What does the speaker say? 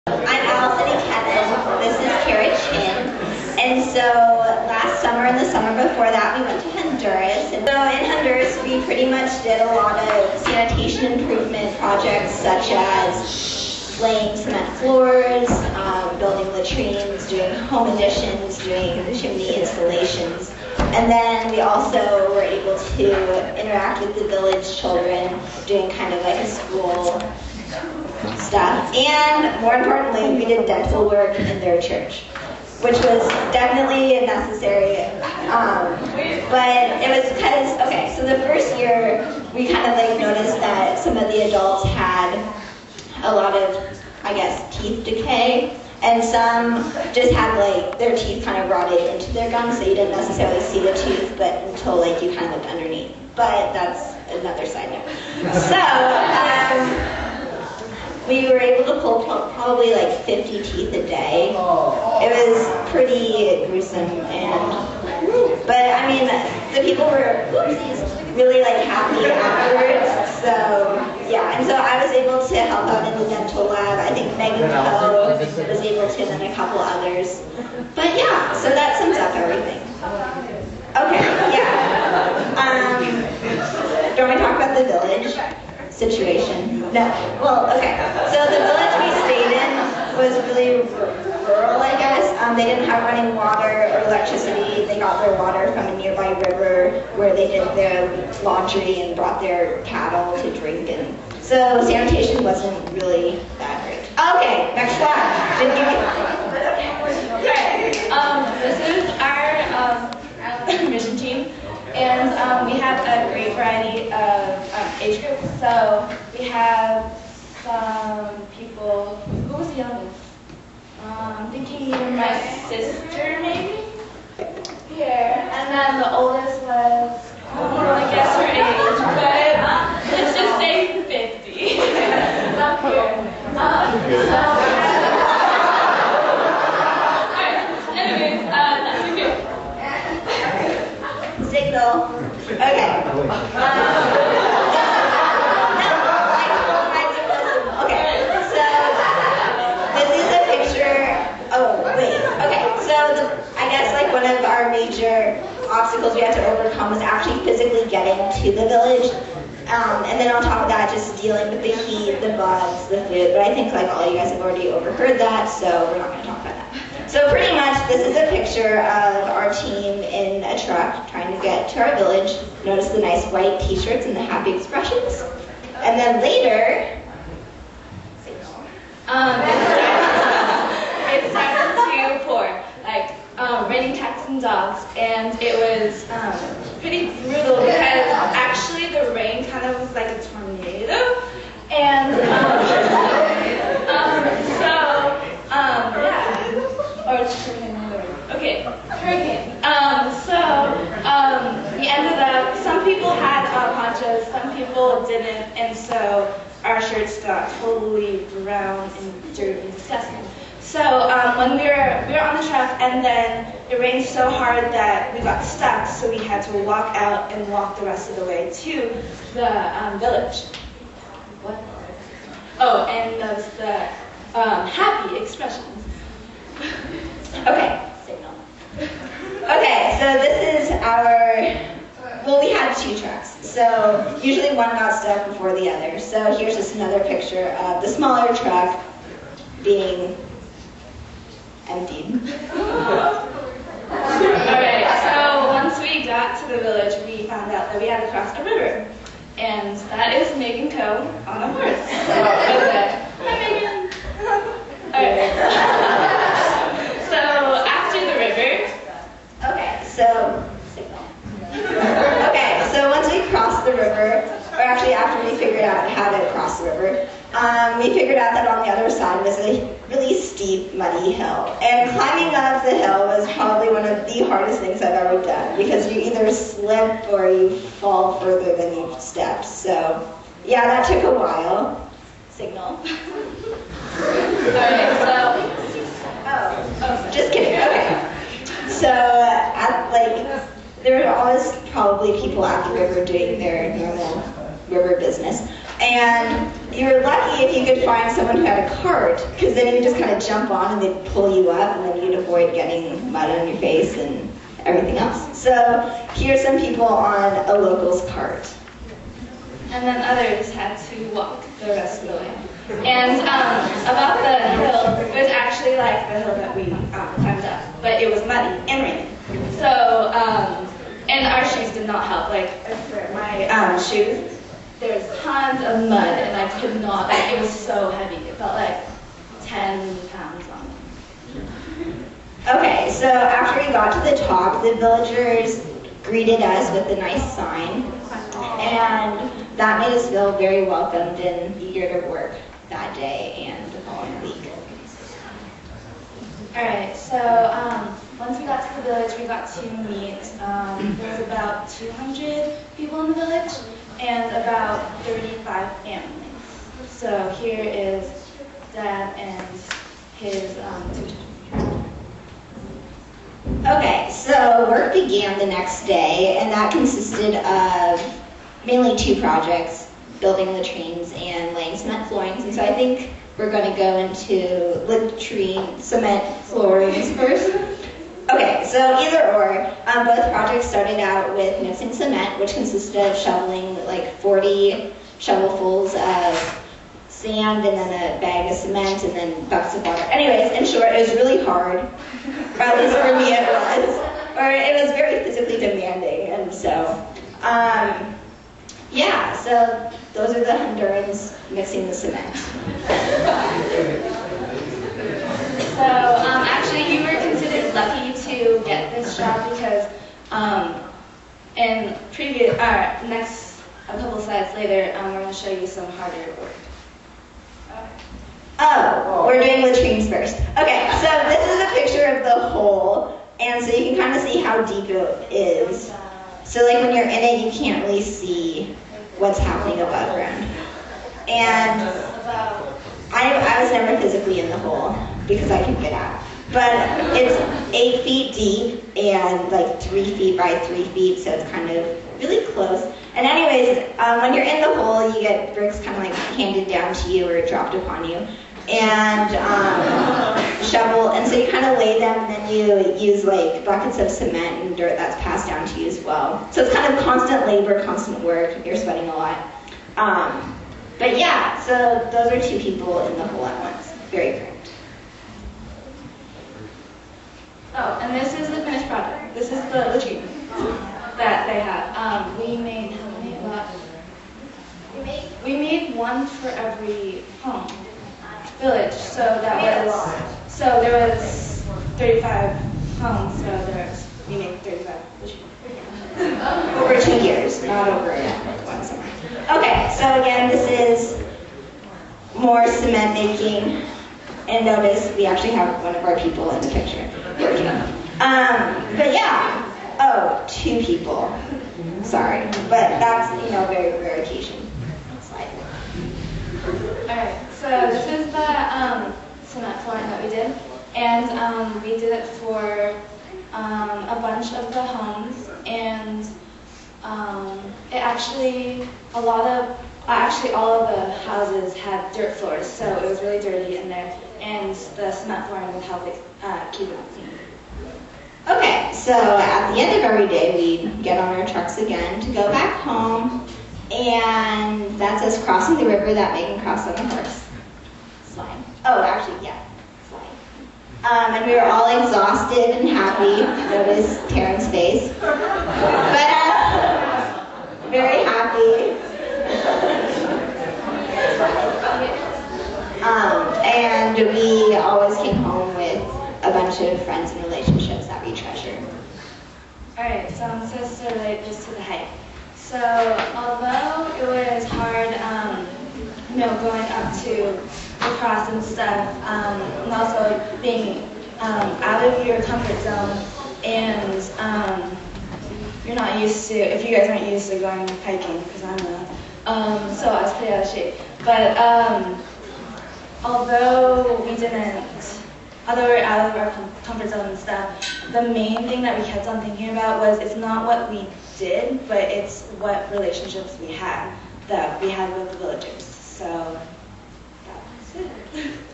I'm Allison and Kevin. This is Kara Chin. And so last summer and the summer before that, we went to Honduras. And so in Honduras, we pretty much did a lot of sanitation improvement projects such as laying cement floors, building latrines, doing home additions, doing chimney installations. And then we also were able to interact with the village children, doing kind of like a school stuff. And more importantly, we did dental work in their church, which was definitely necessary. But it was because, okay, so the first year, we kind of like noticed that some of the adults had a lot of, I guess, teeth decay. And some just had like their teeth kind of rotted into their gums, so you didn't necessarily see the tooth, but until like you kind of looked underneath. But that's another side note. So we were able to pull probably like 50 teeth a day. It was pretty gruesome, but I mean, the people were really like happy afterwards. So yeah, and so I was able to help out in the dental lab. I think Megan Poe was able to, and then a couple others. But yeah, so that sums up everything. Okay, yeah. Do you want to talk about the village situation? No. Well, okay. So the village we stayed in was really rural, I guess. They didn't have running water or electricity. They got their water from a nearby river where they did their laundry and brought their cattle to drink. And so sanitation wasn't really that great. Okay, next slide. Did you This is our mission team. And we have a great variety of age groups. So we have some people, who was the youngest? I'm thinking my sister maybe? Here. And then the oldest was, I guess her age, but let's just say 50. Up here. Anyways, that's okay. Signal. Okay. Okay, so this is a picture. Oh, wait. Okay, so I guess like one of our major obstacles we had to overcome was actually physically getting to the village. And then on top of that, just dealing with the heat, the bugs, the food. But I think like all you guys have already overheard that, so we're not going to talk about that. So pretty much, this is a picture of our team in a truck trying to get to our village. Notice the nice white t-shirts and the happy expressions. And then later, it started to pour, like raining cats and dogs, and it was pretty brutal because actually the rain kind of was like a tornado, and or it's hurricane. Okay, hurricane. We ended up, some people had ponchos, some people didn't, and so our shirts got totally brown and dirty and disgusting. So when we were on the truck, and then it rained so hard that we got stuck, so we had to walk out and walk the rest of the way to the village. What? Oh, and notice the happy expressions. okay, signal. Okay, so this is well, we had two trucks. So usually one got stuck before the other. So here's just another picture of the smaller truck being emptied. Alright, so once we got to the village, we found out that we had to cross a river. And that is Megan Coe on a horse. Okay. Hi, Megan. Alright. So after the river. Okay, so signal. Okay, so once we crossed the river, or actually after we figured out how to cross the river, we figured out that on the other side was a really steep, muddy hill. And climbing up the hill was probably one of the hardest things I've ever done, because you either slip or you fall further than you've stepped. So yeah, that took a while. Signal. Alright, so just kidding. Okay. So there were always probably people at the river doing their normal river business. And you were lucky if you could find someone who had a cart, because then you would just kind of jump on and they'd pull you up, and then you'd avoid getting mud on your face and everything else. So here's some people on a local's cart. And then others had to walk the rest of the way. And about the hill, it was actually like the hill that we climbed up, but it was muddy and raining. So, and our shoes did not help. Like for my shoes, there's tons of mud, and I could not, like, it was so heavy. It felt like 10 pounds on me. Okay, so after we got to the top, the villagers greeted us with a nice sign, and that made us feel very welcomed and eager to work that day and the following week. Alright, so once we got to the village, we got to meet, there was about 200 people in the village and about 35 families. So here is Dad and his 2 children. Okay, so work began the next day, and that consisted of mainly 2 projects, building latrines and laying cement floorings. And so I think we're going to go into latrine cement floorings first. Okay, so either or, both projects started out with mixing cement, which consisted of shoveling like 40 shovelfuls of sand and then a bag of cement and then buckets of water. Anyways, in short, it was really hard, or at least for me it was, or it was very physically demanding. And so, yeah, so those are the Hondurans mixing the cement. So actually you were considered lucky to get this job because in previous, next, a couple slides later, we're going to show you some harder work. Oh, we're doing latrines first. Okay, so this is a picture of the hole, and so you can kind of see how deep it is. So like when you're in it, you can't really see what's happening above ground. And I was never physically in the hole because I can get out. But it's 8 feet deep and like 3 feet by 3 feet, so it's kind of really close. And anyways, when you're in the hole, you get bricks kind of like handed down to you or dropped upon you, and shovel, and so you kind of lay them, and then you use like buckets of cement and dirt that's passed down to you as well. So it's kind of constant labor, constant work, you're sweating a lot. But yeah, so those are 2 people in the hole at once, very cramped. Oh, and this is the finished product. This is the latrine that they have. We made how many? We made one for every home village. So that was there was 35 homes. So we made 35 latrines. Over 2 years, not over 1 summer. Okay, so again, this is more cement making, and notice we actually have one of our people in the picture working. But yeah. Oh, 2 people. Sorry, but that's, very rare occasion. Next slide. Alright, so this is the cement flooring that we did, and we did it for a bunch of the homes, and it actually, all of the houses had dirt floors, so it was really dirty in there, and the cement flooring would help it keep it clean. Okay, so at the end of every day, we get on our trucks again to go back home, and that's us crossing the river that Megan crossed on a horse. Slide. Oh, actually, yeah, slide. And we were all exhausted and happy. Notice Taryn's face. But very happy. And we always came home with a bunch of friends and relationships that we treasure. Alright, so I'm supposed to relate this to the hike. So although it was hard, going up to the cross and stuff, and also being out of your comfort zone, and you're not used to, if you guys aren't used to going hiking, because I'm not, so I was pretty out of shape. But although we're out of our comfort zone and stuff, the main thing that we kept on thinking about was it's not what we did, but it's what relationships we had that we had with the villagers. So That's it.